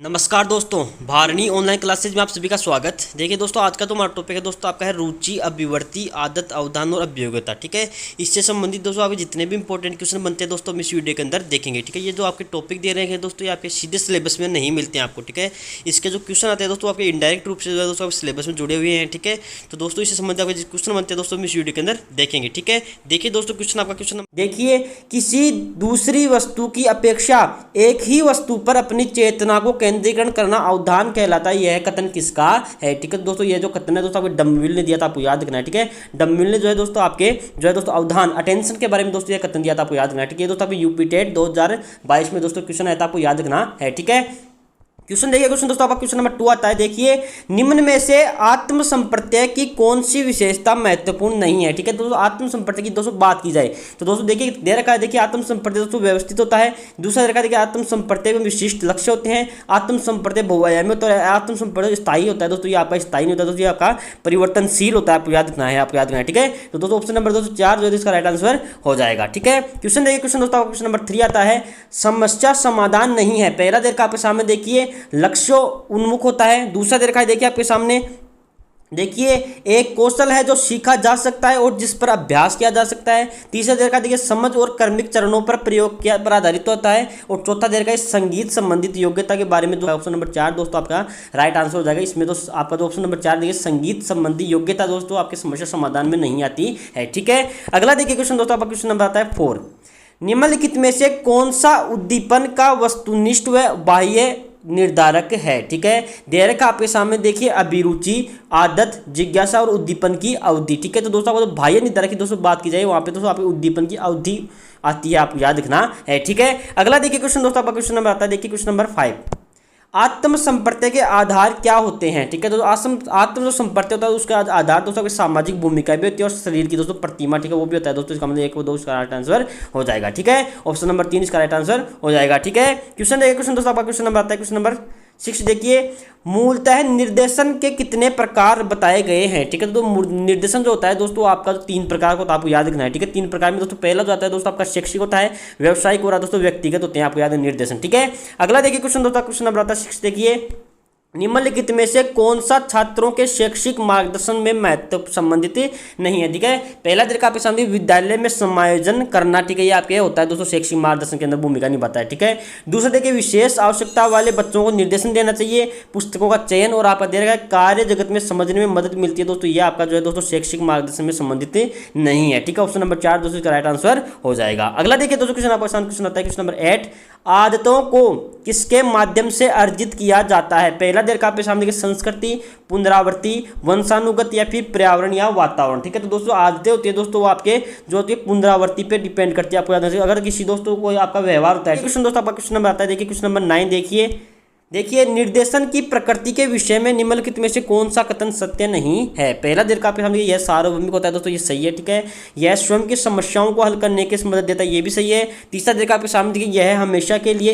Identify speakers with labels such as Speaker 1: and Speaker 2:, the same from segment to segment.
Speaker 1: नमस्कार दोस्तों, Bharani online classes में आप सभी का स्वागत। देखिए दोस्तों, आज का तो हमारा टॉपिक है दोस्तों आपका है रुचि, अभिवर्ती, आदत, अवधान और अभियोग्यता। ठीक है, इससे संबंधित दोस्तों आपके जितने भी इंपॉर्टेंट क्वेश्चन बनते हैं दोस्तों हम इस वीडियो के अंदर देखेंगे। ठीक है, ये जो आपके टॉपिक दे रहे हैं दोस्तों ये आपके सीधे सिलेबस में नहीं मिलते हैं आपको। ठीक है, इसके जो क्वेश्चन आते हैं दोस्तों आपके इंडायरेक्ट रूप से जो है दोस्तों आप सिलेबस में जुड़े हुए हैं। ठीक है, तो दोस्तों इससे संबंधित आपके क्वेश्चन बनते हैं दोस्तों हम इस वीडियो के अंदर देखेंगे। ठीक है, देखिए दोस्तों क्वेश्चन आपका क्वेश्चन देखिए, किसी दूसरी वस्तु की अपेक्षा एक ही वस्तु पर अपनी चेतना को केंद्रीकरण करना अवधान कहलाता है। यह कथन किसका है? ठीक है दोस्तों, ये जो कथन है दोस्तों आपको डम्बविल ने दिया था, आपको याद रखना है। ठीक है, डम्बविल ने जो है दोस्तों आपके जो है दोस्तों अवधान अटेंशन के बारे में दोस्तों ये कथन दिया था, आपको याद रखना है। ठीक है दोस्तों, आपको यूपी टेट 2022 में दोस्तों क्वेश्चन आया था, आपको याद रखना है। ठीक है, क्वेश्चन देखिए, क्वेश्चन दोस्तों आपका क्वेश्चन नंबर 2 आता है। देखिए, निम्न में से आत्म संप्रत्यय की कौन सी विशेषता महत्वपूर्ण नहीं है? ठीक है दोस्तों, आत्म संप्रत्यय की दोस्तों बात की जाए तो दोस्तों देखिए दे रखा है, देखिए आत्म संप्रत्यय दोस्तों व्यवस्थित होता है। दूसरा दे रखा है, देखिए आत्म संप्रत्यय में विशिष्ट लक्ष्य होते हैं। आत्म संप्रत्यय बहुआयामी होता है। आत्म संप्रत्यय स्थायी होता है दोस्तों, ये आपका स्थायी नहीं होता दोस्तों, ये आपका परिवर्तनशील होता है, आपको याद रखना है, आपको याद रखना है। ठीक है, तो दोस्तों ऑप्शन नंबर दोस्तों 4 जो है इसका राइट आंसर हो जाएगा। ठीक है, क्वेश्चन देखिए, क्वेश्चन दोस्तों क्वेश्चन नंबर 3 आता है, समस्या समाधान नहीं है। पहला देर का आपके सामने देखिए लक्ष्य उन्मुख होता है। दूसरा दे रखा है, देखिए आपके सामने देखिए एक कौशल है जो सीखा जा सकता है और जिस पर अभ्यास किया जा सकता है। तीसरा दे रखा है, देखिए समझ और कर्मिक चरणों पर प्रयोग किया पर आधारित होता है। और चौथा दे रखा है संगीत संबंधित योग्यता के बारे में। ऑप्शन नंबर 4 दोस्तों आपका राइट आंसर हो जाएगा। इसमें तो आपका जो ऑप्शन नंबर 4 देखिए संगीत संबंधी योग्यता दोस्तों आपके समस्या समाधान में नहीं आती है। ठीक है, अगला देखिए क्वेश्चन दोस्तों आपका क्वेश्चन नंबर आता है 4, निम्नलिखित में से कौन सा उद्दीपन का वस्तुनिष्ठ व बाह्य निर्धारक है? ठीक है, दे रखा आपके सामने देखिए अभिरुचि, आदत, जिज्ञासा और उद्दीपन की अवधि। ठीक है, तो दोस्तों आपको तो बाह्य निर्धारक की दोस्तों बात की जाए वहां पे दोस्तों आपके उद्दीपन की अवधि आती है, आपको याद रखना है। ठीक है, अगला देखिए क्वेश्चन दोस्तों आपका क्वेश्चन नंबर आता है, देखिए क्वेश्चन नंबर 5, आत्म संप्रत्यय के आधार क्या होते हैं? ठीक है, तो आत्म जो संप्रत्यय होता है उसका आधार दोस्तों की सामाजिक भूमिका भी होती है और शरीर की दोस्तों प्रतिमा, ठीक है, वो भी होता है दोस्तों। इसका मतलब 1 व 2 इसका राइट आंसर हो जाएगा। ठीक है, ऑप्शन नंबर 3 इसका राइट आंसर हो जाएगा। ठीक है, क्वेश्चन देखिए, क्वेश्चन दोस्तों आपका क्वेश्चन नंबर आता है क्वेश्चन नंबर 6, देखिए मूलतः निर्देशन के कितने प्रकार बताए गए हैं? ठीक है, तो निर्देशन जो होता है दोस्तों आपका 3 प्रकार का होता है, आपको याद रखना है। ठीक है, 3 प्रकार में दोस्तों पहला जो आता है दोस्तों आपका शैक्षिक होता है, व्यवसायिक और दोस्तों व्यक्तिगत होते हैं, आपको याद है निर्देशन। ठीक है, अगला देखिए क्वेश्चन दोस्तों क्वेश्चन नंबर आता है 6, देखिए निम्नलिखित में से कौन सा छात्रों के शैक्षिक मार्गदर्शन में महत्व संबंधित नहीं है? ठीक है, पहला तरीका आपके सामने विद्यालय में समायोजन करना। ठीक है, ये आपके होता है दोस्तों शैक्षिक मार्गदर्शन के अंदर भूमिका निभाता है। ठीक है, दूसरा देखिए विशेष आवश्यकता वाले बच्चों को निर्देशन देना चाहिए, पुस्तकों का चयन और आपका दे रखा है कार्य जगत में समझने में मदद मिलती है दोस्तों, ये आपका जो है दोस्तों शैक्षिक मार्गदर्शन में संबंधित नहीं है। ठीक है, ऑप्शन नंबर 4 दोस्तों इसका राइट आंसर हो जाएगा। अगला देखिए दोस्तों क्वेश्चन आपका क्वेश्चन आता है क्वेश्चन नंबर 8, आदतों को किसके माध्यम से अर्जित किया जाता है? पहला देर का आपके सामने संस्कृति, पुनरावृत्ति, वंशानुगत या फिर पर्यावरण या वातावरण। ठीक है, तो दोस्तों आदतें होती है दोस्तों वो आपके जो होती है पुनरावृत्ति पे डिपेंड करती है, आपको याद रखिए। अगर किसी दोस्तों को आपका व्यवहार होता है। क्वेश्चन दोस्तों आपका क्वेश्चन नंबर आता है, देखिए क्वेश्चन नंबर 9, देखिए निर्देशन की प्रकृति के विषय में निम्नलिखित में से कौन सा कथन सत्य नहीं है? पहला देर का सामने यह सार्वभौमिक होता है दोस्तों, ये सही है। ठीक है, यह स्वयं की समस्याओं को हल करने की मदद देता है, ये भी सही है। तीसरा देर का आपके सामने देखिए यह हमेशा के लिए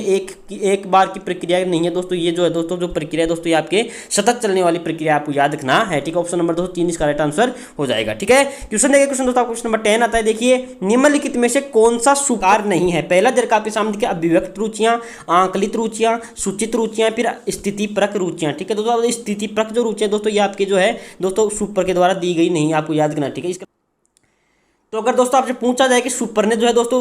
Speaker 1: एक बार की प्रक्रिया नहीं है दोस्तों, ये जो है दोस्तों जो प्रक्रिया है दोस्तों ये आपके सतत चलने वाली प्रक्रिया, आपको याद रखना है। ठीक है, ऑप्शन नंबर दोस्तों 3 इसका राइट आंसर हो जाएगा। ठीक है, क्वेश्चन देखिए क्वेश्चन दोस्तों क्वेश्चन नंबर 10 आता है, देखिए निम्नलिखित में से कौन सा स्वीकार नहीं है? पहला देर का आपके सामने देखिए अभिव्यक्त रुचियां, आंकलित रुचियां, सूचित रुचियां, फिर स्थिति परक रुचियां। ठीक है दोस्तों, स्थिति परक जो रुचियां दोस्तों ये आपके जो है दोस्तों सुपर के द्वारा दी गई नहीं, आपको याद रखना। ठीक है, तो अगर दोस्तों आपसे पूछा जाए कि सुपर ने जो है दोस्तों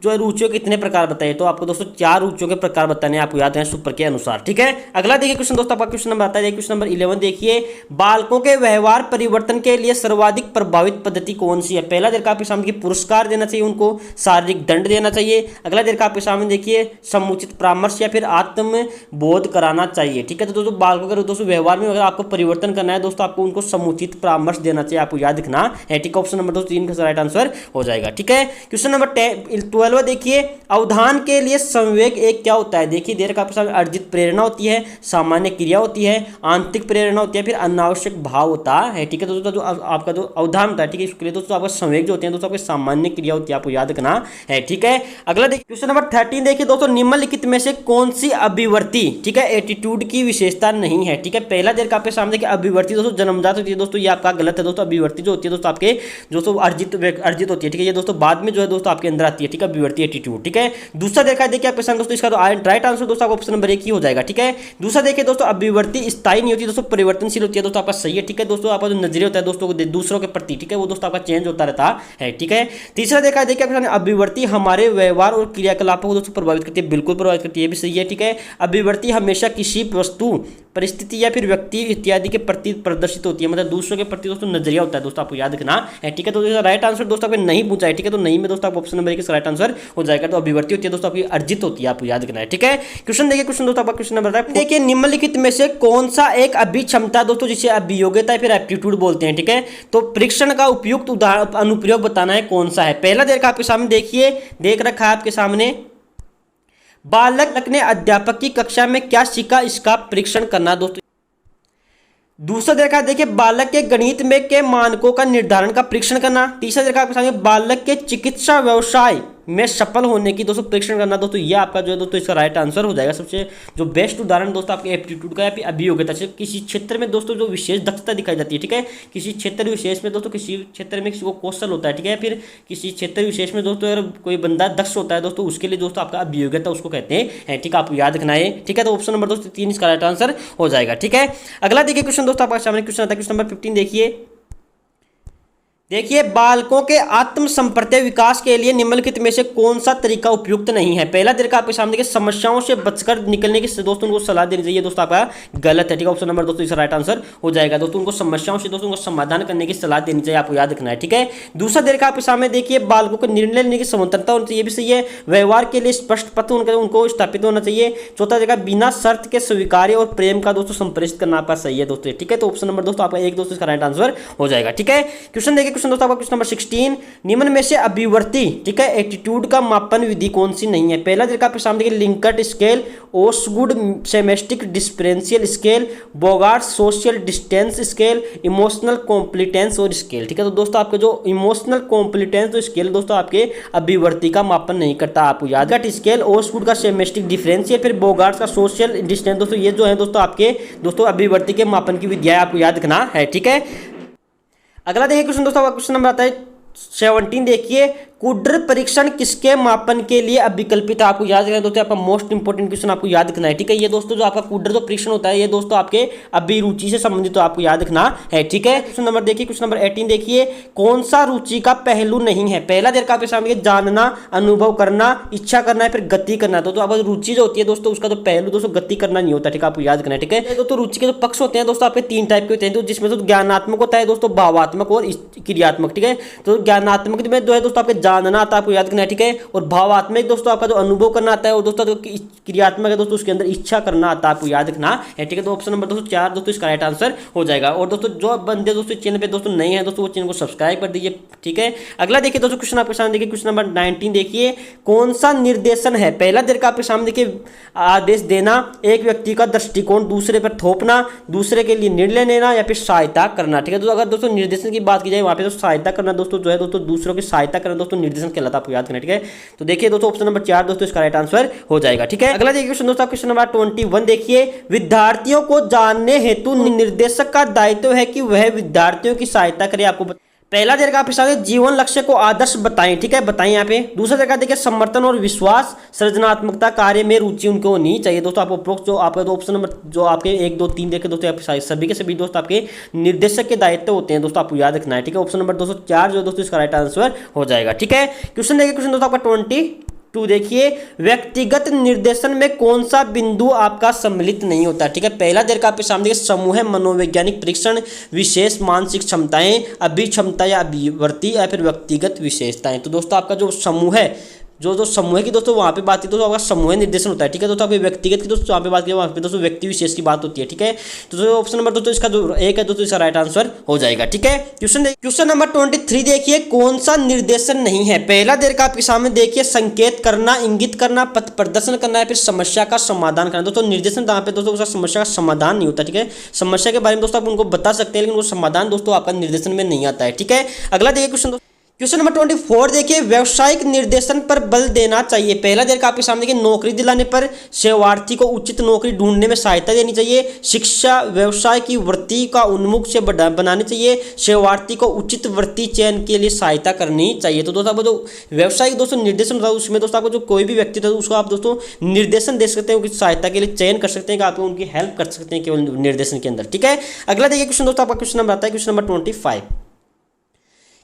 Speaker 1: जो है रुचियों के कितने प्रकार बताए, तो आपको दोस्तों 4 रुचियों के प्रकार बताने आपको याद है सुपर के अनुसार। ठीक है, अगला देखिए क्वेश्चन दोस्तों आपका क्वेश्चन नंबर आता है, क्वेश्चन नंबर 11, देखिए बालकों के व्यवहार परिवर्तन के लिए सर्वाधिक प्रभावित पद्धति कौन सी है? पहला देर का आपके सामने पुरस्कार देना चाहिए, उनको शारीरिक दंड देना चाहिए। अगला देर का आपके सामने देखिए समुचित परामर्श या फिर आत्मबोध कराना चाहिए। ठीक है, तो दोस्तों बालकों के दोस्तों व्यवहार में अगर आपको परिवर्तन करना है दोस्तों आपको उनको समुचित परामर्श देना चाहिए, आपको याद रखना है। ठीक है, ऑप्शन नंबर 3 का राइट आंसर हो जाएगा। ठीक है, क्वेश्चन नंबर 12 देखिए अवधान के लिए संवेग एक क्या होता है? देखिए देर का आपके अर्जित प्रेरणा होती है, सामान्य क्रिया होती है, आंतरिक प्रेरणा होती है, फिर अनावश्यक भाव होता है। ठीक है, तो दोस्तों जो आपका जो अवधान होता है, ठीक है, इसके लिए दोस्तों आपका संवेग जो होते हैं दोस्तों आपकी सामान्य क्रिया होती है, आपको याद रखना है। ठीक है, अगला देखिए क्वेश्चन नंबर 13 देखिए दोस्तों निम्नलिखित में से कौन सी अभिवर्ती, ठीक है, एटीट्यूड की विशेषता नहीं है? ठीक है, पहला देर का आपके सामने अभिवर्ती दोस्तों जन्मजात होती है दोस्तों, ये आपका गलत है दोस्तों। अभिवर्ती जो होती है दोस्तों आपके दोस्तों अर्जित होती है, ठीक है। ये दोस्तों बाद में जो है दोस्तों आपके अंदर आती है, ठीक है, अभिव्यक्ति एटीट्यूड, ठीक है। दूसरा देखा है देखिए आपके सामने दोस्तों, इसका राइट आंसर दोस्तों आपका ऑप्शन नंबर 1 ही हो जाएगा, ठीक है। दूसरा देखिए दोस्तों, अभिव्यक्ति स्थायी नहीं होती दोस्तों, परिवर्तनशील होती है दोस्तों, आपका सही है, ठीक है दोस्तों। आपका जो नजरिया होता है दोस्तों दूसरों के प्रति, ठीक है, वो दोस्तों आपका चेंज होता रहता है, ठीक है। तीसरा देखा है देखिए आपके सामने, अभिव्यक्ति हमारे व्यवहार और क्रियाकलापों को दोस्तों प्रभावित करती है, बिल्कुल प्रभावित करती है, ये भी सही है, ठीक है। अभिव्यक्ति हमेशा किसी वस्तु, परिस्थिति या फिर व्यक्ति इत्यादि के प्रति प्रदर्शित होती है, मतलब दूसरों के प्रति दोस्तों नजरिया होता है दोस्तों, आपको याद रखना है, ठीक है। तो राइट आंसर दोस्तों आपको नहीं पूछा है, ठीक है, तो नहीं में दोस्तों आपको ऑप्शन नंबर 1 राइट आंसर हो जाएगा। तो अभिव्यक्ति होती है दोस्तों आपकी अर्जित होती है, आपको याद रखना है, ठीक है। क्वेश्चन देखिए, क्वेश्चन दोस्तों आपका क्वेश्चन नंबर देखिए, निम्नलिखित में से कौन सा एक अभिक्षमता दोस्तों जिसे अभियोग्यता फिर एप्टीट्यूड बोलते हैं, ठीक है। तो परीक्षण का उपयुक्त अनुप्रयोग बताना है कौन सा है। पहला देखा आपके सामने, देखिए देख रखा है आपके सामने, बालक ने अध्यापक की कक्षा में क्या सीखा, इसका परीक्षण करना दोस्तों। दूसरा देखा देखिए, बालक के गणित में के मानकों का निर्धारण का परीक्षण करना। तीसरा देखा आपके सामने, बालक के चिकित्सा व्यवसाय में सफल होने की दोस्तों परीक्षण करना दोस्तों। ये आपका जो है दोस्तों इसका राइट आंसर हो जाएगा। सबसे जो बेस्ट उदाहरण दोस्तों आपके एप्टीट्यूड का या फिर अभियोग्यता से, किसी क्षेत्र में दोस्तों जो विशेष दक्षता दिखाई जाती है, ठीक है, किसी क्षेत्र विशेष में दोस्तों, किसी क्षेत्र में किसी को कौशल होता है, ठीक है, फिर किसी क्षेत्र विशेष में दोस्तों अगर कोई बंदा दक्ष होता है दोस्तों, उसके लिए दोस्तों आपका अभियोग्यता उसको कहते हैं, ठीक है, आपको याद रखना है, ठीक है। तो ऑप्शन नंबर दोस्तों 3 इसका राइट आंसर हो जाएगा, ठीक है। अगला देखिए क्वेश्चन दोस्तों आपके सामने क्वेश्चन आता है, क्वेश्चन नंबर 15 देखिए, बालकों के आत्म संप्रत्य विकास के लिए निम्नलिखित में से कौन सा तरीका उपयुक्त नहीं है। पहला तरीका आपके सामने देखिए, समस्याओं से बचकर निकलने की दोस्तों उनको सलाह देनी चाहिए, दोस्तों आपका गलत है, ठीक है। ऑप्शन नंबर दोस्तों इसका राइट आंसर हो जाएगा दोस्तों, उनको समस्याओं से दोस्तों उनको समाधान करने की सलाह देनी चाहिए, आपको याद रखना है, ठीक है। दूसरा तरीका आपके सामने देखिए, बालकों को निर्णय लेने की स्वतंत्रता होनी चाहिए, भी सही है। व्यवहार के लिए स्पष्ट पथ उनको स्थापित होना चाहिए। चौथा तरीका, बिना शर्त के स्वीकार्य और प्रेम का दोस्तों संप्रेषित करना आपका सही है दोस्तों, ठीक है। तो ऑप्शन नंबर दोस्तों आपका 1 दोस्तों इसका राइट आंसर हो जाएगा, ठीक है। क्वेश्चन देखिए, क्वेश्चन दोस्तों आपका क्वेश्चन नंबर 16, निम्न में से अभिवर्ती, ठीक है, एटीट्यूड का मापन विधि कौन सी नहीं है। पहला तरीका आपके सामने देखिए, Likert scale, Osgood semantic differential scale, Bogardus social distance scale, emotional competence और स्केल, ठीक है। तो दोस्तों आपके जो इमोशनल कॉम्प्लिटेंस और स्केल दोस्तों आपके अभिवर्ती का मापन नहीं करता, आपको याद है। स्केल, ओसगुड का सेमेस्टिक डिफरेंशियल, फिर बोगार्ट का सोशल डिस्टेंस दोस्तों, ये जो है दोस्तों आपके दोस्तों अभिवर्ती के मापन की विधियां आपको याद रखना है, ठीक है। अगला देखिए क्वेश्चन दोस्तों आपका क्वेश्चन नंबर आता है 17, देखिए, कुड्र परीक्षण किसके मापन के लिए अविकल्पित है, आपको याद रखना दोस्तों, आपका मोस्ट इंपोर्टेंट क्वेश्चन आपको याद रखना है, ठीक है। ये दोस्तों जो आपका कुड्र जो परीक्षण होता है, ये दोस्तों आपके अभिरुचि से संबंधित तो आपको याद रखना है, ठीक है। क्वेश्चन नंबर देखिए, क्वेश्चन नंबर 18 देखिए, कौन सा रुचि का पहलू नहीं है। पहला देखा आपके सामने, जानना, अनुभव करना, इच्छा करना है, फिर गति करना। तो आपको रुचि जो होती है दोस्तों, उसका तो पहलू दोस्तों गति करना नहीं होता, ठीक है, आपको याद रखना है, ठीक है। तो रुचि के जो पक्ष होते हैं दोस्तों आपके 3 टाइप के होते हैं, तो जिसमें तो ज्ञानात्मक होता है दोस्तों, भावात्मक और क्रियात्मक, ठीक है। तो ज्ञानात्मक में जो है दोस्तों आपके जानना आता है, आपको याद रखना है, ठीक है। और भावात्मक दोस्तों आपका जो अनुभव करना आता है, और दोस्तों क्रियात्मक है दोस्तों, उसके अंदर इच्छा करना आता है, आपको याद रखना है, ठीक है। तो ऑप्शन नंबर दोस्तों 4 दोस्तों इसका राइट आंसर हो जाएगा। और दोस्तों जो बंदे दोस्तों चैनल पे दोस्तों नहीं है दोस्तों, वो चैनल को सब्सक्राइब कर दीजिए, ठीक है। अगला देखिए दोस्तों क्वेश्चन आपके सामने देखिए, क्वेश्चन नंबर 19 देखिए, कौन सा निर्देशन है। पहला देखा आपके सामने देखिए, आदेश देना, एक व्यक्ति का दृष्टिकोण दूसरे पर थोपना, दूसरे के लिए निर्णय लेना, या फिर सहायता करना, ठीक है। तो अगर दोस्तों निर्देशन की बात की जाए, वहां पे तो सहायता करना दोस्तों जो है दोस्तों, दूसरों की सहायता करना दोस्तों निर्देशन कहलाता है, आपको याद करना, ठीक है। तो देखिए दोस्तों ऑप्शन नंबर 4 दोस्तों इसका राइट आंसर हो जाएगा, ठीक है। अगला देखिए क्वेश्चन दोस्तों क्वेश्चन नंबर 21 देखिए, विद्यार्थियों को जानने हेतु निर्देशक का दायित्व है कि वह विद्यार्थियों की सहायता करे, आपको पहला देखा आपके साथ जीवन लक्ष्य को आदर्श बताएं, ठीक है, बताएं यहाँ पे। दूसरा देखा देखिए, समर्थन और विश्वास, सृजनात्मकता, कार्य में रुचि उनको होनी चाहिए दोस्तों। आपको उपरोक्त जो आपका दो ऑप्शन नंबर जो आपके 1 2 3 देखे दोस्तों, आपके सभी के सभी दोस्तों आपके निर्देशक के दायित्व होते हैं दोस्तों, आपको याद रखना है, ठीक है। ऑप्शन नंबर दोस्तों 4 जो दोस्तों इसका राइट आंसर हो जाएगा, ठीक है। क्वेश्चन देखिए, क्वेश्चन दोस्तों आपका 22 देखिए, व्यक्तिगत निर्देशन में कौन सा बिंदु आपका सम्मिलित नहीं होता, ठीक है। पहला देखा आपके सामने समूह मनोवैज्ञानिक परीक्षण, विशेष मानसिक क्षमताएं, अभिक्षमता या अभिवर्ती, या फिर व्यक्तिगत विशेषताएं। तो दोस्तों आपका जो समूह है, जो समूह की दोस्तों वहाँ पे बात की तो आपका समूह निर्देशन होता है, ठीक है। दोस्तों आपके व्यक्तिगत की दोस्तों वहाँ पे बात की, वहाँ पे दोस्तों व्यक्ति विशेष की बात होती है, ठीक है। तो ऑप्शन नंबर दोस्तों इसका जो 1 है दोस्तों, इसका राइट आंसर हो जाएगा, ठीक है। क्वेश्चन नंबर 23 देखिए, कौन सा निर्देशन नहीं है। पहला देखा आपके सामने देखिए, संकेत करना, इंगित करना, पथ प्रदर्शन करना, है फिर समस्या का समाधान करना। दोस्तों निर्देशन यहाँ पे दोस्तों समस्या का समाधान नहीं होता, ठीक है। समस्या के बारे में दोस्तों आप उनको बता सकते हैं, लेकिन वो समाधान दोस्तों आपका निर्देशन में नहीं आता है, ठीक है। अगला देखिए क्वेश्चन नंबर 24 देखिए, व्यवसायिक निर्देशन पर बल देना चाहिए। पहला देखिए आपके सामने देखिए, नौकरी दिलाने पर, सेवार्थी को उचित नौकरी ढूंढने में सहायता देनी चाहिए, शिक्षा व्यवसाय की वृत्ति का उन्मुख से बनानी चाहिए, सेवार्थी को उचित वृत्ति चयन के लिए सहायता करनी चाहिए। तो दोस्तों आपको जो व्यवसायिक दोस्तों निर्देशन होता है उसमें दोस्तों आपको जो कोई भी व्यक्ति था उसको आप दोस्तों निर्देशन दे सकते हैं, सहायता के लिए चयन कर सकते हैं कि आप उनकी हेल्प कर सकते हैं केवल निर्देशन के अंदर। ठीक है, अगला देखिए क्वेश्चन दोस्तों आपका क्वेश्चन नंबर आता है क्वेश्चन नंबर 25।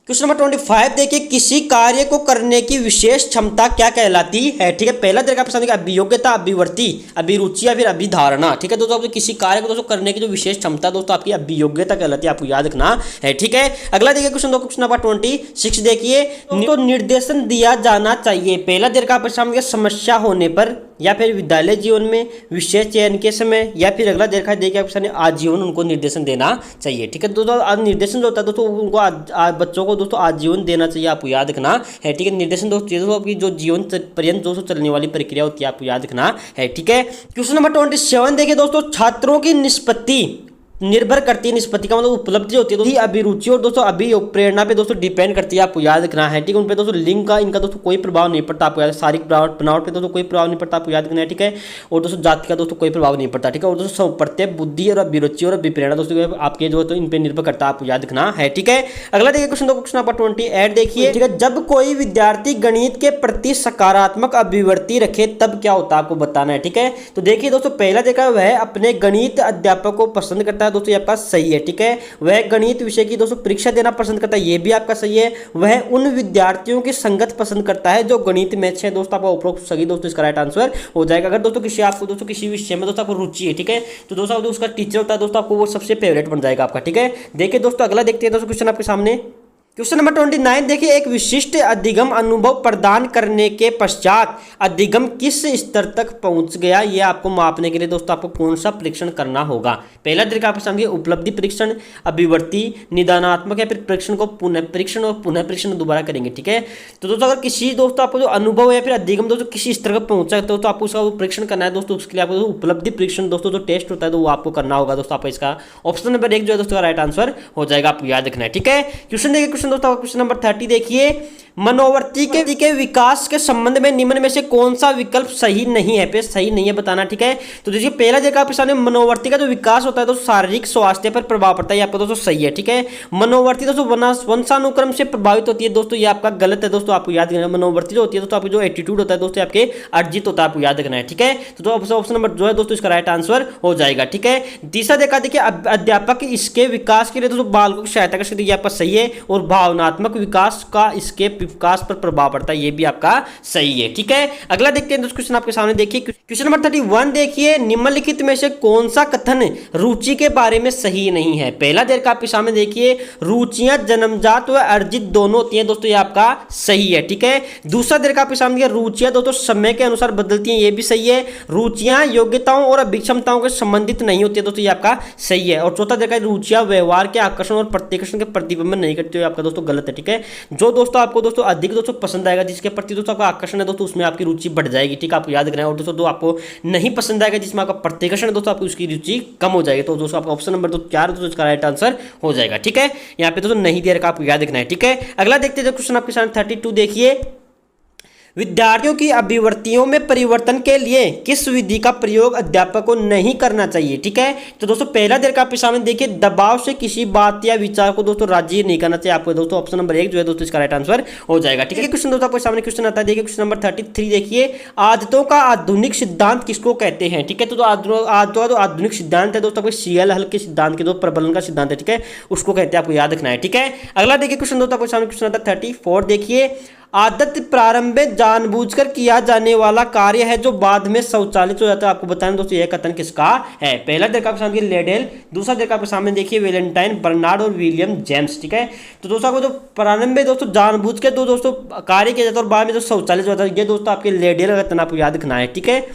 Speaker 1: क्वेश्चन नंबर 25 देखिए, किसी कार्य को करने की विशेष क्षमता क्या कहलाती है। ठीक है, पहला देखा पसंद अभियोग्यता, अभिवृत्ति, अभिरुचि या फिर अभिधारणा। ठीक है दोस्तों, किसी कार्य को दोस्तों करने की जो विशेष क्षमता दोस्तों आपकी अभियोग्यता कहलाती है, आपको याद रखना है। ठीक है, अगला देखिए क्वेश्चन नंबर 26 देखिए, तो निर्देशन दिया जाना चाहिए। पहला देखा पसंद समस्या होने पर या फिर विद्यालय जीवन में, विशेष चयन के समय, या फिर अगला देखिए आपके आजीवन उनको निर्देशन देना चाहिए। ठीक है दोस्तों, निर्देशन जो होता है दोस्तों उनको बच्चों को दोस्तों आजीवन देना चाहिए, आपको याद रखना है। ठीक है, निर्देशन दोस्तों आपकी जो जीवन पर्यंत दोस्तों चलने वाली प्रक्रिया होती है, आपको याद रखना है। ठीक है, क्वेश्चन नंबर 27 देखिए दोस्तों, छात्रों की निष्पत्ति निर्भर करती है, निष्पत्ति का मतलब उपलब्धि होती है दोस्तों अभिरुचि और दोस्तों प्रेरणा पे दोस्तों डिपेंड करती है, आपको याद रखना है। ठीक है, उन पे दोस्तों लिंग का इनका दोस्तों कोई प्रभाव नहीं पड़ता, आपको याद, शारीरिक बनावट पे दोस्तों कोई प्रभाव नहीं पड़ता, आपको याद रखना है। ठीक है, और दोस्तों जाति का दोस्तों कोई प्रभाव नहीं पड़ता। ठीक है, और दोस्तों प्रत्येक बुद्धि और अभिरुचि और अभिप्रेरणा दोस्तों आपके जो तो इन पे निर्भर करता है, आपको याद रखना है। ठीक है, अगला देखिए क्वेश्चन नंबर 28 देखिए। ठीक है, जब कोई विद्यार्थी गणित के प्रति सकारात्मक अभिवृत्ति रखे तब क्या होता है, आपको बताना है। ठीक है, तो देखिए दोस्तों, पहला देखा वह अपने गणित अध्यापक को पसंद करता है दोस्तों, ये आपका सही है। ठीक है, वह गणित विषय की दोस्तों परीक्षा देना पसंद करता है, ये भी आपका सही है। वह उन विद्यार्थियों की संगत पसंद करता है जो गणित में अच्छे हैं दोस्तों, आपका उपरोक्त सही दोस्तों इसका राइट आंसर हो जाएगा। अगर दोस्तों आपको दोस्तों किसी विषय में दोस्तों आपको रुचि है, ठीक है, तो दोस्तों उसका टीचर होता है दोस्तों, आपको वो सबसे फेवरेट बन जाएगा आपका। ठीक है, देखिए दोस्तों अगला देखते हैं दोस्तों क्वेश्चन आपके सामने। क्वेश्चन नंबर 29 देखिए, एक विशिष्ट अधिगम अनुभव प्रदान करने के पश्चात अधिगम किस स्तर तक पहुंच गया, ये आपको मापने के लिए दोस्तों आपको कौन सा परीक्षण करना होगा। पहला तरीका आपको समझिए, उपलब्धि परीक्षण, अभिवृत्ति, निदानात्मक, या फिर परीक्षण को पुनः परीक्षण और पुनः परीक्षण दोबारा करेंगे। ठीक है, तो दोस्तों अगर किसी दोस्तों आपको जो अनुभव है फिर अधिगम दोस्तों किसी स्तर तक पहुंचा है तो आपको उसका परीक्षण करना है दोस्तों, उसके लिए आपको उपलब्धि परीक्षण दोस्तों जो टेस्ट होता है तो वो आपको करना होगा दोस्तों। आपको इसका ऑप्शन नंबर 1 जो है दोस्तों राइट आंसर हो जाएगा, आपको याद रखना है। ठीक है, क्वेश्चन देखिए क्वेश्चन दोस्तों क्वेश्चन नंबर 30 देखिए, मनोवर्ती के विकास के संबंध में निम्न में से कौन सा विकल्प सही नहीं है, पे सही नहीं है बताना। ठीक है, तो देखिए पहला देखा आपके सामने मनोवर्ती का जो विकास होता है तो शारीरिक स्वास्थ्य पर प्रभाव पड़ता है, आपको दोस्तों सही है। ठीक है, मनोवर्ती दोस्तों वंशानुक्रम से प्रभावित होती है दोस्तों, ये आपका गलत है दोस्तों, आपको याद रखना। मनोवर्ती जो होती है दोस्तों आपकी जो एटीट्यूड होता है दोस्तों आपके अर्जित होता है, आपको याद रखना है। ठीक है, तो ऑप्शन नंबर जो है दोस्तों इसका राइट आंसर हो जाएगा। ठीक है, तीसरा देखा देखिए, अध्यापक इसके विकास के लिए दोस्तों बालकों की सहायता कर सकते हैं, आपका सही है। और भावनात्मक विकास का इसके विकास पर प्रभाव पड़ता है, ये भी आपका सही है। ठीक है, अगला देखते हैं दोस्तों क्वेश्चन आपके सामने देखिए, क्वेश्चन नंबर 31 देखिए, निम्नलिखित में से कौन सा कथन रुचि के बारे में सही नहीं है। पहला देखा आपके सामने देखिए, रुचियां जन्मजात व अर्जित दोनों होती हैं दोस्तों, ये आपका सही है। ठीक है, दूसरा देखा आपके सामने, रुचियां दोस्तों समय के अनुसार बदलती हैं, ये भी सही है। रुचियां योग्यताओं और अभिक्षमताओं के संबंधित नहीं होती है दोस्तों, ये आपका सही है। और चौथा देखा, रुचियां व्यवहार के आकर्षण और प्रतिकर्षण के प्रतिबिंब नहीं करती है, आपका दोस्तों गलत है। ठीक है, जो दोस्तों आपको दोस्तों अधिक दोस्तों पसंद आएगा, जिसके प्रति दोस्तों आपका आकर्षण है दोस्तों, उसमें आपकी रुचि बढ़ जाएगी। ठीक है, आपको याद रखना है। और दोस्तों जो आपको नहीं पसंद आएगा, जिसमें आपका प्रतिकर्षण है दोस्तों, आपकी उसकी रुचि कम हो जाएगी। तो दोस्तों आपका ऑप्शन नंबर 4 दोस्तों इसका राइट आंसर हो जाएगा। ठीक है, यहाँ पे दोस्तों नहीं दे रखा, आपको याद रखना है। ठीक है, अगला देखते हैं क्वेश्चन आपके सामने 32 देखिए, विद्यार्थियों की अभिवृत्तियों में परिवर्तन के लिए किस विधि का प्रयोग अध्यापक को नहीं करना चाहिए। ठीक है, तो दोस्तों पहला देर का आपके सामने देखिए, दबाव से किसी बात या विचार को दोस्तों राजी नहीं करना चाहिए, आपको दोस्तों ऑप्शन नंबर 1 जो है दोस्तों इसका राइट आंसर हो जाएगा। ठीक है, क्वेश्चन दोस्तों आपके सामने क्वेश्चन आता है, देखिए क्वेश्चन नंबर 33 देखिए, आदतों का आधुनिक सिद्धांत किसको कहते हैं। ठीक है, तो आदतों का आधुनिक सिद्धांत है दोस्तों आपको CL हल के सिद्धांत के दो प्रबलन का सिद्धांत है। ठीक है, उसको कहते हैं, आपको याद रखना है। ठीक है, अगला देखिए क्वेश्चन दोस्तों आपके सामने क्वेश्चन आता है 34 देखिए, आदत प्रारंभ में जानबूझकर किया जाने वाला कार्य है जो बाद में स्वचालित हो जाता है, आपको बताना दोस्तों यह कथन किसका है। पहला देखा आपके सामने लेडेल, दूसरा देखा आपके सामने देखिए वेलेंटाइन, बर्नार्ड और विलियम जेम्स। ठीक है, तो दोस्तों आपको जो प्रारंभ में दोस्तों जानबूझ के तो दोस्तों कार्य किया जाता है और बाद में जो स्वचालित हो जाता है, ये दोस्तों आपके लेडेल का कथन आपको याद रखना है। ठीक है,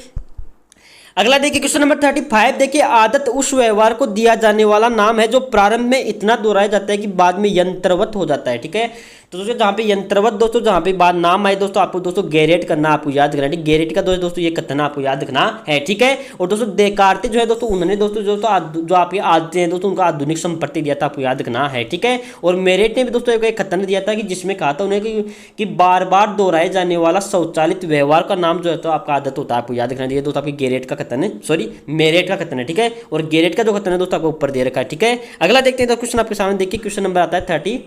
Speaker 1: अगला देखिए क्वेश्चन नंबर 35 देखिए, आदत उस व्यवहार को दिया जाने वाला नाम है जो प्रारंभ में इतना दोहराया जाता है कि बाद में यंत्रवत हो जाता है। ठीक है, तो दोस्तों जहाँ पे यंत्रवत दोस्तों जहाँ पे बात नाम आए दोस्तों आपको दोस्तों गैरेट करना, आपको याद करना है। गैरेट का दोस्तों ये कथन आपको याद रखना है, ठीक है। और दोस्तों देकार्ते जो है दोस्तों उन्होंने दोस्तों जो आपकी आदतें हैं दोस्तों उनका आधुनिक संपत्ति दिया था, आपको याद रखना है, ठीक है। और मेरेट ने भी दोस्तों एक कथन दिया था कि जिसमें कहा था उन्हें कि बार बार दोहराए जाने वाला स्वचालित व्यवहार का नाम जो है तो आपका आदत होता है, आपको याद रखना है। दोस्तों आपकी गैरेट का कथन है, सॉरी मेरेट का कथन है, ठीक है। और गैरेट का जो कथन है दोस्तों आपको ऊपर दे रखा है, ठीक है। अगला देखते हैं तो क्वेश्चन आपके सामने देखिए, क्वेश्चन नंबर आता है 30।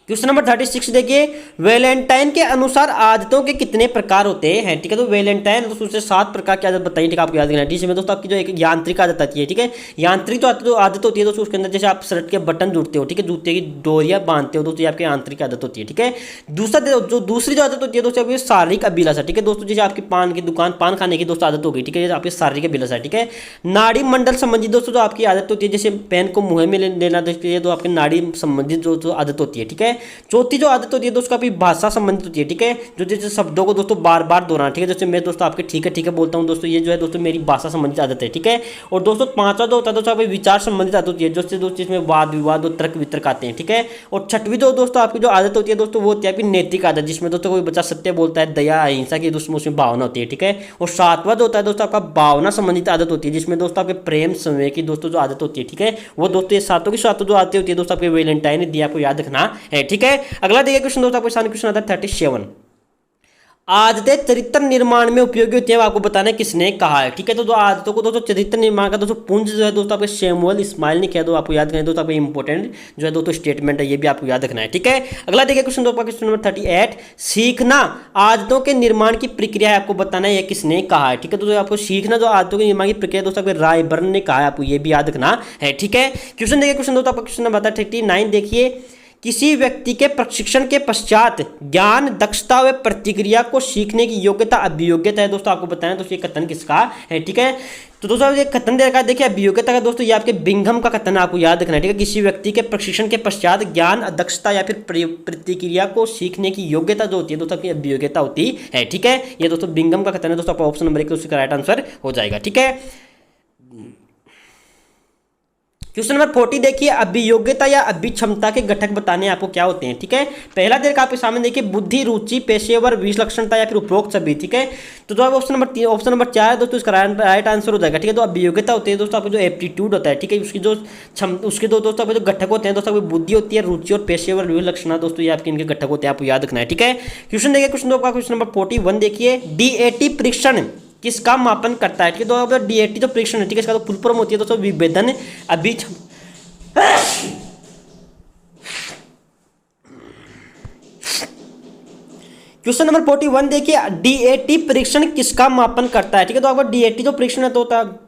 Speaker 1: क्वेश्चन नंबर 36 देखिए, वैलेंटाइन के अनुसार आदतों के कितने प्रकार होते हैं, ठीक है। तो वैलेंटाइन दोस्तों उससे 7 प्रकार की आदत बताइए, ठीक है, आपको याद रखना है। जिसमें दोस्तों आपकी जो एक यांत्रिक आदत आती है, ठीक है। यांत्रिक जो आदत होती है दोस्तों उसके अंदर जैसे आप शर्ट के बटन जुड़ते हो, ठीक है, जूते की डोरियां बांधते हो दोस्तों, ये आपकी आंतरिक आदत होती है, ठीक है। दूसरी जो आदत होती है दोस्तों आपकी शारीरिक अभिलाषा, ठीक है दोस्तों, जैसे आपकी पान की दुकान पान खाने की दोस्तों आदत होगी, ठीक है, आपकी शारीरिक अभिलाषा, ठीक है। नाड़ी मंडल संबंधित दोस्तों जो आपकी आदत होती है, जैसे पेन को मुंह में लेना देखिए, तो आपकी नाड़ी संबंधित जो आदत होती है, ठीक है। चौथी जो आदत होती है दोस्तों आपकी भाषा संबंधित होती है, ठीक है, जो जैसे शब्दों को दोस्तों बार बार दोहराना, ठीक है। जैसे मैं दोस्तों आपके ठीक है बोलता हूँ दोस्तों, ये जो है दोस्तों मेरी भाषा संबंधित आदत है, ठीक है। और दोस्तों 5वां जो होता है दोस्तों आपकी विचार संबंधित आदत होती है, जैसे दोस्तों इसमें वाद विवाद और तर्क वितर्क आते हैं, ठीक है। और 6वीं जो दोस्तों आपकी जो आदत होती है दोस्तों वो होती है आपकी नैतिक आदत, जिसमें दोस्तों कोई बच्चा सत्य बोलता है, दया अहिंसा की दोस्तों उसमें भावना होती है, ठीक है। और 7वां जो होता है दोस्तों आपका भावना संबंधित आदत होती है, जिसमें दोस्तों आपके प्रेम समय की दोस्तों जो आदत होती है, ठीक है। वो दोस्तों ये सातों की सातों जो आदतें होती है दोस्तों आपके वैलेंटाइन ने दिया, आपको याद रखना है, ठीक है। अगला देखिए क्वेश्चन दोस्तों आपके सामने क्वेश्चन आता है 37। आदतें चरित्र निर्माण में उपयोगी होती है, आपको बताना है किसने कहा है, ठीक है। तो आदतों को दोस्तों चरित्र निर्माण का दोस्तों पुंज जो है दोस्तों आपके सैमुअल इस्माइल ने किया, तो आपको याद करें दोस्तों आपको इंपॉर्टेंट जो है दोस्तों स्टेटमेंट है, ये भी आपको याद रखना है, ठीक है। अगला देखिए क्वेश्चन दोस्तों क्वेश्चन नंबर 38। सीखना आदतों के निर्माण की प्रक्रिया है, आपको बताना है ये किसने कहा है, ठीक है। तो आपको सीखना जो आदतों के निर्माण की प्रक्रिया दोस्तों आपके रायबर्न ने कहा है, आपको ये भी याद रखना है, ठीक है। क्वेश्चन देखिए क्वेश्चन दोस्तों आपका क्वेश्चन नंबर 39 देखिए, किसी व्यक्ति के प्रशिक्षण के पश्चात ज्ञान दक्षता व प्रतिक्रिया को सीखने की योग्यता अभियोग्यता है, दोस्तों आपको बताना है दोस्तों ये कथन किसका है, ठीक है। तो दोस्तों ये कथन दे रखा है, देखिए अभियोग्यता का दोस्तों ये आपके बिंघम का कथन आपको याद रखना है, ठीक है। किसी व्यक्ति के प्रशिक्षण के पश्चात ज्ञान दक्षता या फिर प्रतिक्रिया को सीखने की योग्यता जो होती है दोस्तों आपकी अभियोग्यता होती है, ठीक है। ये दोस्तों बिंघम का कथन है दोस्तों, आपका ऑप्शन नंबर 1 उसका राइट आंसर हो जाएगा, ठीक है। क्वेश्चन नंबर 40 देखिए, अभियोग्यता या अभिक्षमता के घटक बताने आपको क्या होते हैं, ठीक है। पहला देर का आपके सामने देखिए, बुद्धि रुचि पेशेवर विलक्षणता या फिर उपरोक्त सभी, ठीक है। तो ऑप्शन नंबर 3 ऑप्शन नंबर 4 है दोस्तों, इसका राइट आंसर हो जाएगा, ठीक है। तो अभियोग्यता होती है दोस्तों आपको जो एप्टीट्यूड होता है, ठीक है, उसकी जो उसके दोस्तों आपके जो घटक होते हैं दोस्तों आपकी बुद्धि होती है, रुचि और पेशेवर विलक्षणता दोस्तों ये आपके इनके घटक होते हैं, आपको याद रखना है, ठीक है। क्वेश्चन देखिए क्वेश्चन नंबर 41 देखिए, डीएटी परीक्षण किसका मापन करता है, ठीक है। तो डीएटी जो परीक्षण है, ठीक है, इसका तो फुल फॉर्म होती है दोस्तों विभेदन अभिक्षम। क्वेश्चन नंबर 41 देखिए, डीएटी परीक्षण किसका मापन करता है, ठीक है। तो आपका डीएटी जो परीक्षण है तो होता है,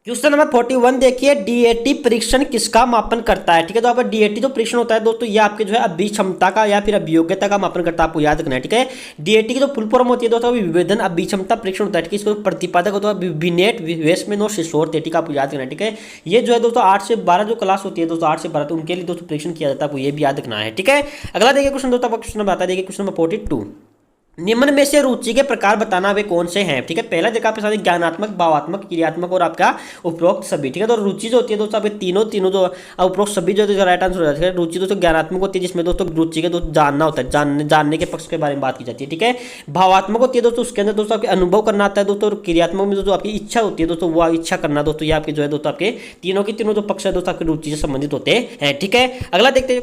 Speaker 1: क्वेश्चन नंबर 41 देखिए, डीएटी परीक्षण किसका मापन करता है, ठीक है। तो आपका डीएटी जो परीक्षण होता है दोस्तों ये आपके जो है अभिक्षमता का या फिर अभियोग्यता का मापन करता है, आपको याद रखना है, ठीक है। डीएटी की जो फुल फॉर्म होती है दोस्तों विभेदन अभिक्षमता परीक्षण होता है, ठीक है। इसको प्रतिपादक होता है विनेट वेस्टमैन और सिसोर, ठीक है, आपको याद रखना है, ठीक है। ये जो है दोस्तों 8 से 12 जो क्लास होती है दोस्तों 8 से 12 तो उनके लिए दोस्तों परीक्षण किया जाता है, आपको ये भी याद रखना है, ठीक है। अगला देखिए क्वेश्चन दोस्तों क्वेश्चन नंबर आता है, देखिए क्वेश्चन नंबर 42। निम्न में से रुचि के प्रकार बताना वे कौन से हैं, ठीक है। पहला देखा आपके साथ ज्ञानात्मक भावात्मक क्रियात्मक और आपका उपरोक्त सभी, ठीक है। तो रुचि जो होती है दोस्तों आपके तीनों जो उपरोक्त सभी जो राइट आंसर हो जाता है। रुचि दोस्तों ज्ञानात्मक होती है, जिसमें दोस्तों रुचि के दोस्तों जानना होता है, जानने के पक्ष के बारे में बात की जाती है, ठीक है। भावात्मक होती है दोस्तों, उसके अंदर दोस्तों आपके अनुभव करना आता है दोस्तों। और क्रियात्मक में दोस्तों आपकी इच्छा होती है दोस्तों, वो इच्छा करना दोस्तों, ये आपके जो है दोस्तों आपके तीनों के तीनों जो पक्ष है दोस्तों आपकी रुचि से संबंधित होते हैं, ठीक है। अगला देखते हैं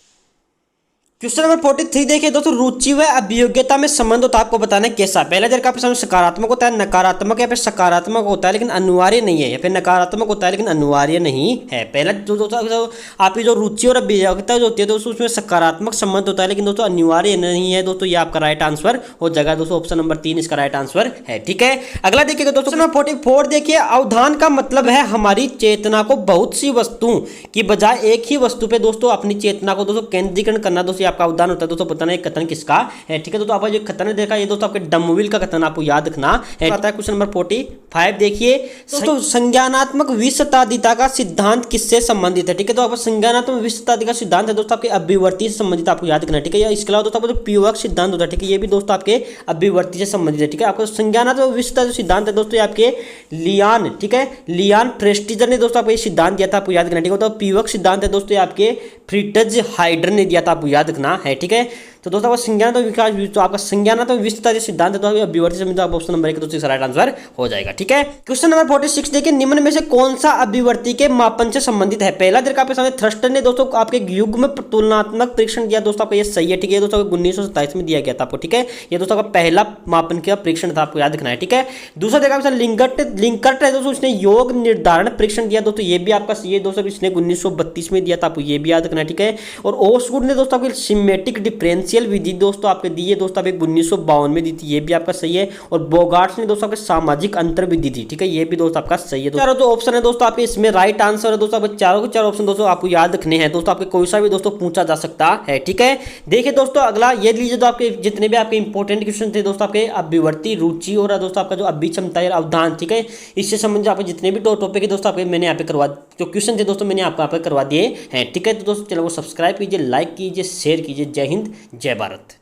Speaker 1: क्वेश्चन नंबर 43 देखिए दोस्तों, रुचि व अभियोग्यता में संबंध होता है, आपको बताना है कैसा। पहला जर का सामने सकारात्मक होता है, नकारात्मक या फिर सकारात्मक होता है लेकिन अनिवार्य नहीं है, या फिर नकारात्मक होता है लेकिन अनिवार्य नहीं है। पहला जो दोस्तों आपकी जो रुचि और अभियोग्यता जो होती है दोस्तों उसमें सकारात्मक संबंध होता है लेकिन दोस्तों अनिवार्य नहीं है दोस्तों, ये आपका राइट आंसर हो जाएगा दोस्तों, ऑप्शन नंबर 3 इसका राइट आंसर है, ठीक है। अगला देखिएगा दोस्तों नंबर 44 देखिए, अवधान का मतलब है हमारी चेतना को बहुत सी वस्तुओं की बजाय एक ही वस्तु पे दोस्तों अपनी चेतना को दोस्तों केंद्रीकरण करना, दोस्तों आपका उदाहरण होता है दोस्तों, बताना है कथन किसका है। ठीक है दोस्तों, आपका जो कथन है देखा, ये दोस्तों आपके डमविल का कथन आपको याद रखना है। आता है क्वेश्चन नंबर 45, देखिए दोस्तों, संज्ञानात्मक विसतादिता का सिद्धांत किससे संबंधित है। ठीक है, तो आपका संज्ञानात्मक विसतादिता का सिद्धांत है दोस्तों आपके अभिवर्ती से संबंधित, आपको याद करना है। ठीक है, इसके अलावा दोस्तों आपको जो पीओएक सिद्धांत होता है, ठीक है, ये भी दोस्तों आपके अभिवर्ती से संबंधित है। ठीक है, आपको संज्ञानात्मक विसता जो सिद्धांत है दोस्तों, ये आपके लियान, ठीक है, लियान प्रेस्टीजर ने दोस्तों आपको ये सिद्धांत दिया था, आपको याद करना। ठीक है, तो पीओएक सिद्धांत है दोस्तों, ये आपके फ्रिट्ज हाइड्र ने दिया था, आपको याद रखना है। ठीक है, तो दोस्तों आपका संज्ञानात्मक विकास, तो आपका संज्ञानात्मक विसता जो सिद्धांत है तो अभिवर्ती से संबंधित, ऑप्शन नंबर 1 दोस्तों राइट आंसर हो जाएगा। ठीक है, क्वेश्चन नंबर 46 देखिए, निम्न में से कौन सा अभिवर्ती के मापन से संबंधित है। पहला देखा आपके सामने थ्रस्टर ने दोस्तों आपके युग्म तुलनात्मक परीक्षण दिया दोस्तों, आपको ये सही है। ठीक है, दोस्तों 1927 में दिया गया था आपको। ठीक है, ये दोस्तों आपका पहला मापन का परीक्षण था, आपको याद रखना है। ठीक है, दूसरा देखा आपके लिंकर्ट है दोस्तों, उसने योग निर्धारण परीक्षण दिया दोस्तों, ये भी आपका ये दोस्तों इसने 1932 में दिया था, आपको ये भी याद रखना है। ठीक है, और ओसगुड ने दोस्तों आपको सिमेट्रिक डिफरेंशियल विधि दोस्तों आपके दी है दोस्तों, आपको 1952 में दी थी, ये भी आपका सही है। और बोगार्ट्स ने दोस्तों आपके सामाजिक अंतर विधि थी। ठीक है, ये भी दोस्तों आपका सही है। चारों जो ऑप्शन है दोस्तों आपके इसमें राइट आंसर है दोस्तों, आपके चारों के चार ऑप्शन दोस्तों आपको याद रखने हैं दोस्तों, आपके कोई सा भी दोस्तों पूछा जा सकता है। ठीक है, देखिए दोस्तों अगला ये लीजिए, तो आपके जितने भी आपके इंपॉर्टेंट क्वेश्चन थे दोस्तों, आपके अभिवर्ती, रुचि और दोस्तों आपका जो अभिक्षमता या अवधान, ठीक है, इससे संबंधित आपके जितने भी टॉपिक है दोस्तों आपके मैंने यहाँ पे करवा, जो क्वेश्चन थे दोस्तों मैंने आपको यहाँ पे करवा दिए हैं। ठीक है, तो दोस्तों चैनल को सब्सक्राइब कीजिए, लाइक कीजिए, शेयर कीजिए। जय हिंद, जय भारत।